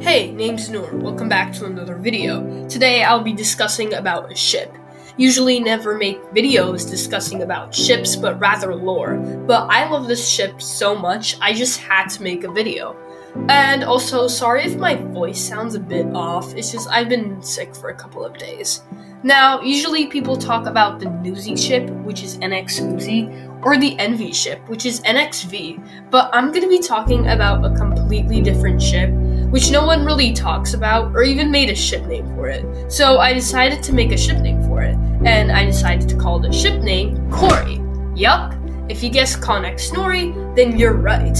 Hey, name's Noor. Welcome back to another video. Today I'll be discussing about a ship. Usually never make videos discussing about ships, but rather lore. But I love this ship so much, I just had to make a video. And also, sorry if my voice sounds a bit off, it's just I've been sick for a couple of days. Now, usually people talk about the Newsy ship, which is NX Newsy, or the Envy ship, which is NXV, but I'm going to be talking about a completely different ship, which no one really talks about, or even made a ship name for it. So I decided to make a ship name for it, and I decided to call the ship name Cory. Yup, if you guessed Connex Snorri, then you're right.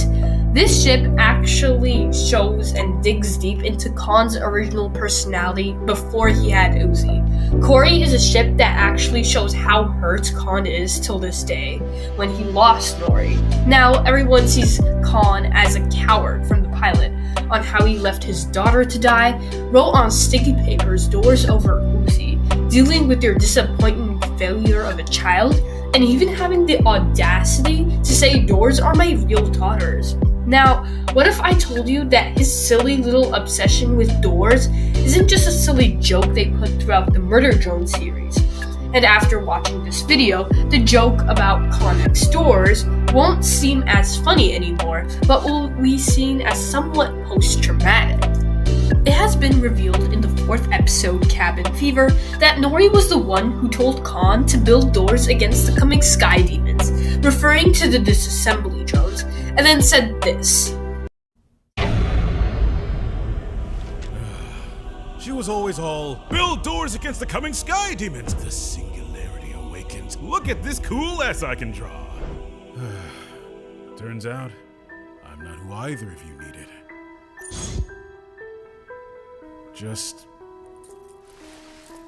This ship actually shows and digs deep into Khan's original personality before he had Uzi. Cory is a ship that actually shows how hurt Khan is till this day, when he lost Snorri. Now, everyone sees Khan as a coward from the pilot, on how he left his daughter to die, wrote on sticky papers doors over Uzi, dealing with their disappointing failure of a child, and even having the audacity to say doors are my real daughters. Now, what if I told you that his silly little obsession with doors isn't just a silly joke they put throughout the Murder Drone series? And after watching this video, the joke about Connex doors won't seem as funny anymore, but will be seen as somewhat post-traumatic. It has been revealed in the 4th episode, Cabin Fever, that Nori was the one who told Khan to build doors against the coming sky demons, referring to the disassembly drones, and then said this. She was always all, build doors against the coming sky demons. The singularity awakens. Look at this cool ass I can draw. Turns out, I'm not who either of you needed. Just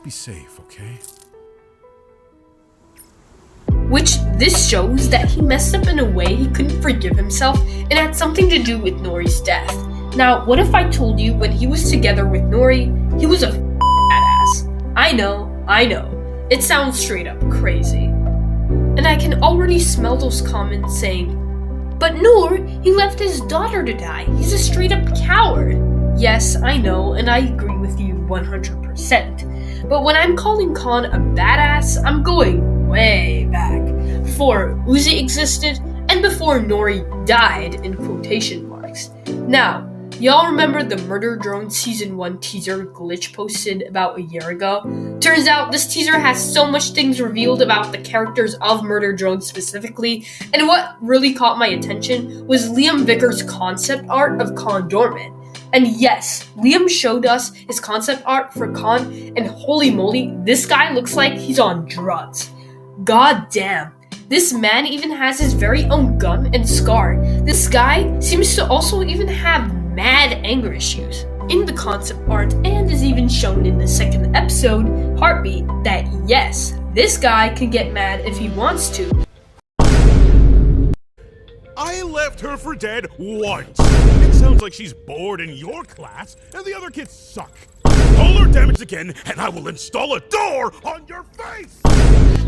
be safe, okay? Which this shows that he messed up in a way he couldn't forgive himself and had something to do with Nori's death. Now, what if I told you when he was together with Nori, he was a badass? I know. It sounds straight up crazy. And I can already smell those comments saying, but Noor, he left his daughter to die. He's a straight up coward. Yes, I know, and I agree with you 100%. But when I'm calling Khan a badass, I'm going way back. Before Uzi existed, and before Nori died, in quotation marks. Now, y'all remember the Murder Drone Season 1 teaser glitch posted about a year ago? Turns out this teaser has so much things revealed about the characters of Murder Drone specifically, and what really caught my attention was Liam Vickers' concept art of Khan Dormant. And yes, Liam showed us his concept art for Khan, and holy moly, this guy looks like he's on drugs. God damn. This man even has his very own gun and scar. This guy seems to also even have mad anger issues. In the concept art, and is even shown in the 2nd episode, Heartbeat, that yes, this guy can get mad if he wants to. I left her for dead once. It sounds like she's bored in your class and the other kids suck. Roll her damage again and I will install a door on your face!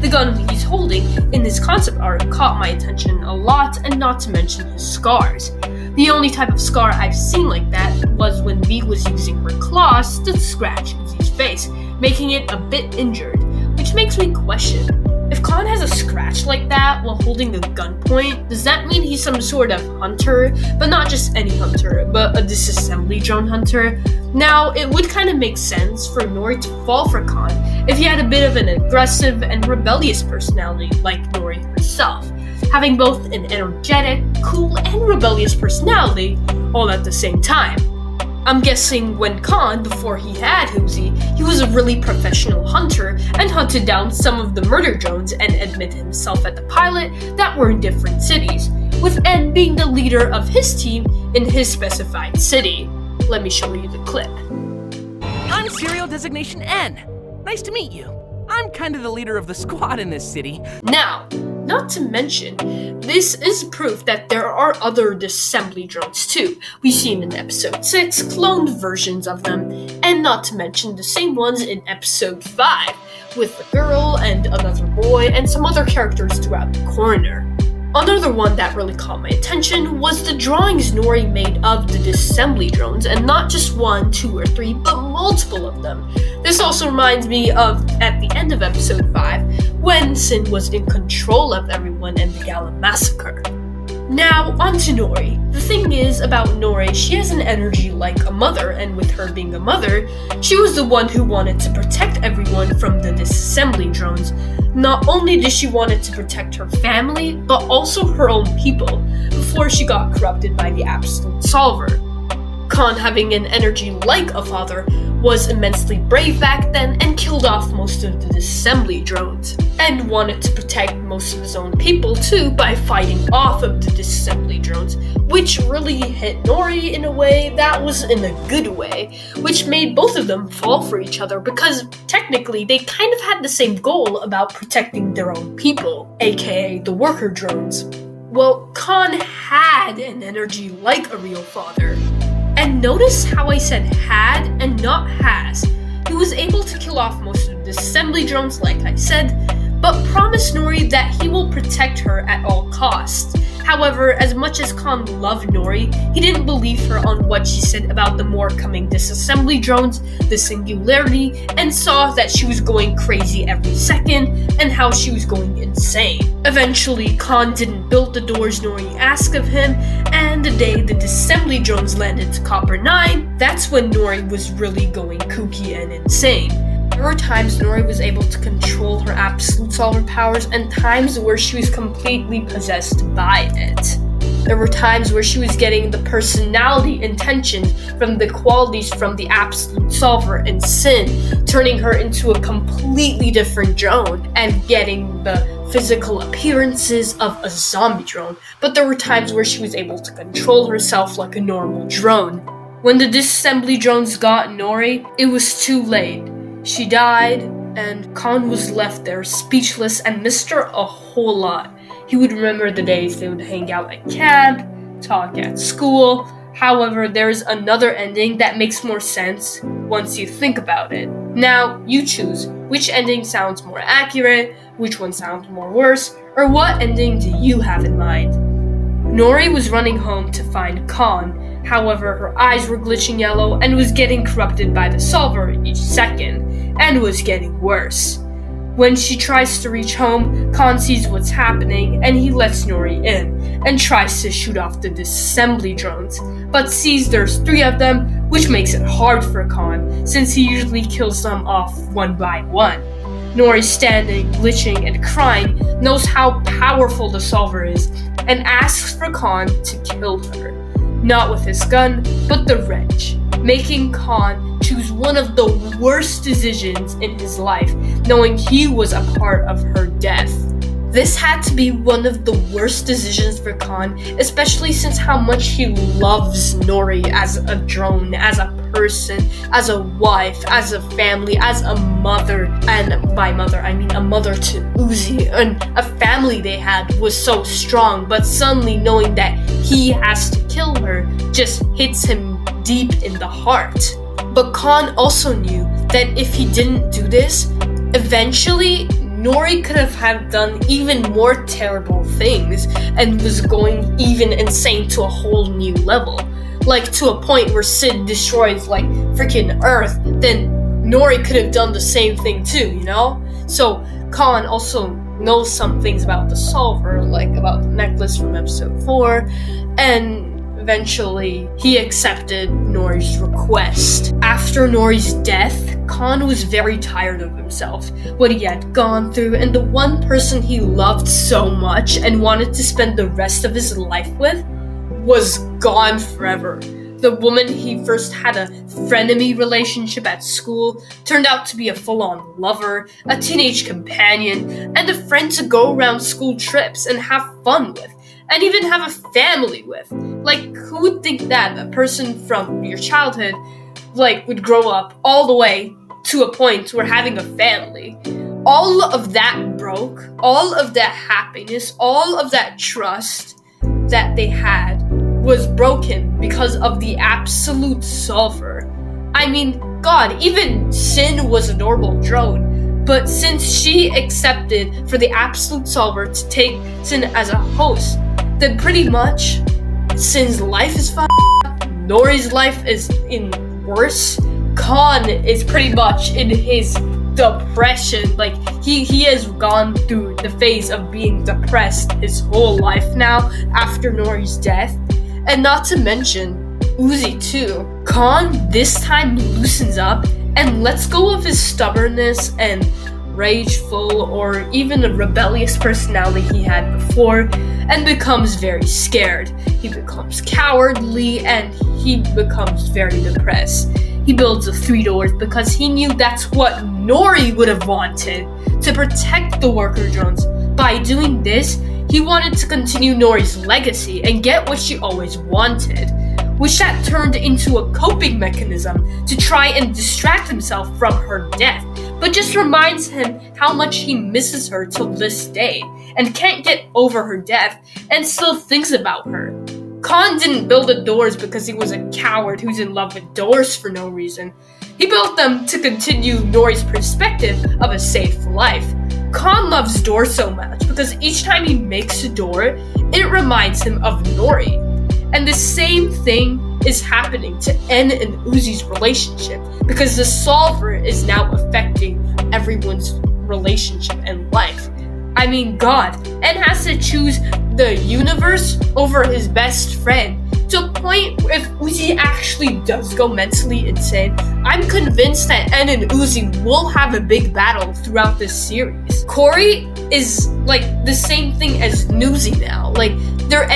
The gun he's holding in this concept art caught my attention a lot, and not to mention his scars. The only type of scar I've seen like that was when V was using her claws to scratch Uzi's face, making it a bit injured, which makes me question, if Khan has a scratch like that while holding a gunpoint, does that mean he's some sort of hunter, but not just any hunter, but a disassembly drone hunter? Now, it would kind of make sense for Nori to fall for Khan if he had a bit of an aggressive and rebellious personality like Nori herself, having both an energetic, cool, and rebellious personality all at the same time. I'm guessing when Khan, before he had Uzi, he was a really professional hunter and hunted down some of the murder drones and admitted himself at the pilot that were in different cities, with N being the leader of his team in his specified city. Let me show you the clip. I'm Serial Designation N. Nice to meet you. I'm kind of the leader of the squad in this city. Now, not to mention, this is proof that there are other disassembly drones too. We've seen in episode 6 cloned versions of them, and not to mention the same ones in episode 5, with a girl and another boy and some other characters throughout the corridor. Another one that really caught my attention was the drawings Nori made of the disassembly drones, and not just 1, 2, or 3, but multiple of them. This also reminds me of at the end of episode 5, when Sin was in control of everyone in the Gala massacre. Now, on to Nori. The thing is about Nori, she has an energy like a mother, and with her being a mother, she was the one who wanted to protect everyone from the disassembly drones. Not only did she want to protect her family, but also her own people, before she got corrupted by the Absolute Solver. Khan, having an energy like a father, was immensely brave back then and killed off most of the disassembly drones, and wanted to protect most of his own people too by fighting off of the disassembly drones, which really hit Nori in a way that was in a good way, which made both of them fall for each other because technically they kind of had the same goal about protecting their own people, aka the worker drones. Well, Khan had an energy like a real father. And notice how I said had and not has. He was able to kill off most of the assembly drones, like I said, but promised Nori that he will protect her at all costs. However, as much as Khan loved Nori, he didn't believe her on what she said about the more coming disassembly drones, the singularity, and saw that she was going crazy every second, and how she was going insane. Eventually, Khan didn't build the doors Nori asked of him, and the day the disassembly drones landed to Copper 9, that's when Nori was really going kooky and insane. There were times Nori was able to control her Absolute Solver powers, and times where she was completely possessed by it. There were times where she was getting the personality intentions from the qualities from the Absolute Solver and Sin, turning her into a completely different drone, and getting the physical appearances of a zombie drone. But there were times where she was able to control herself like a normal drone. When the disassembly drones got Nori, it was too late. She died, and Khan was left there speechless and missed her a whole lot. He would remember the days they would hang out at camp, talk at school. However, there is another ending that makes more sense once you think about it. Now, you choose which ending sounds more accurate, which one sounds more worse, or what ending do you have in mind? Nori was running home to find Khan. However, her eyes were glitching yellow and was getting corrupted by the solver each second, and was getting worse. When she tries to reach home, Khan sees what's happening, and he lets Nori in, and tries to shoot off the disassembly drones, but sees there's 3 of them, which makes it hard for Khan, since he usually kills them off one by one. Nori, standing, glitching, and crying, knows how powerful the solver is, and asks for Khan to kill her. Not with his gun, but the wrench, making Khan choose one of the worst decisions in his life, knowing he was a part of her death. This had to be one of the worst decisions for Khan, especially since how much he loves Nori as a drone, as a person, as a wife, as a family, as a mother, and by mother I mean a mother to Uzi, and a family they had was so strong, but suddenly knowing that he has to kill her just hits him deep in the heart. But Khan also knew that if he didn't do this, eventually Nori could have done even more terrible things and was going even insane to a whole new level. Like to a point where Sid destroys like freaking Earth, then Nori could have done the same thing too, you know? So Khan also knows some things about the solver, like about the necklace from episode 4, and eventually he accepted Nori's request. After Nori's death, Khan was very tired of himself, what he had gone through, and the one person he loved so much and wanted to spend the rest of his life with was gone forever. The woman he first had a frenemy relationship at school turned out to be a full-on lover, a teenage companion, and a friend to go around school trips and have fun with, and even have a family with. Like, who would think that a person from your childhood, like, would grow up all the way to a point where having a family? All of that broke, all of that happiness, all of that trust that they had was broken because of the Absolute Solver. I mean, God, even Sin was a normal drone, But since she accepted for the Absolute Solver to take Sin as a host, then pretty much Sin's life is f***ed up, Nori's life is in worse. Khan is pretty much in his depression. Like, he has gone through the phase of being depressed his whole life now after Nori's death. And not to mention Uzi too. Khan this time loosens up and lets go of his stubbornness and rageful or even a rebellious personality he had before, and becomes very scared. He becomes cowardly and he becomes very depressed. He builds the 3 doors because he knew that's what Nori would have wanted, to protect the worker drones. By doing this, he wanted to continue Nori's legacy and get what she always wanted, which that turned into a coping mechanism to try and distract himself from her death, but just reminds him how much he misses her till this day and can't get over her death and still thinks about her. Khan didn't build the doors because he was a coward who's in love with doors for no reason. He built them to continue Nori's perspective of a safe life. Khan loves doors so much because each time he makes a door, it reminds him of Nori. And the same thing is happening to En and Uzi's relationship because the solver is now affecting everyone's relationship and life. I mean, God, En has to choose the universe over his best friend. To a point where if Uzi actually does go mentally insane, I'm convinced that En and Uzi will have a big battle throughout this series. Corey is like the same thing as Nuzi now. Like, they're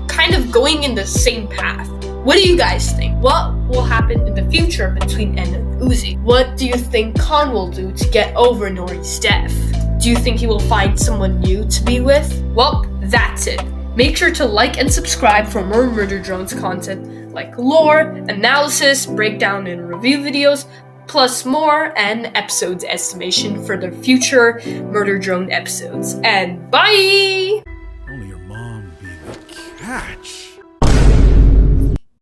kind of going in the same path. What do you guys think? What will happen in the future between En and Uzi? What do you think Khan will do to get over Nori's death? Do you think he will find someone new to be with? Well, that's it. Make sure to like and subscribe for more Murder Drones content like lore, analysis, breakdown, and review videos, plus more and episodes estimation for the future Murder Drone episodes. And bye! Only your mom being a catch.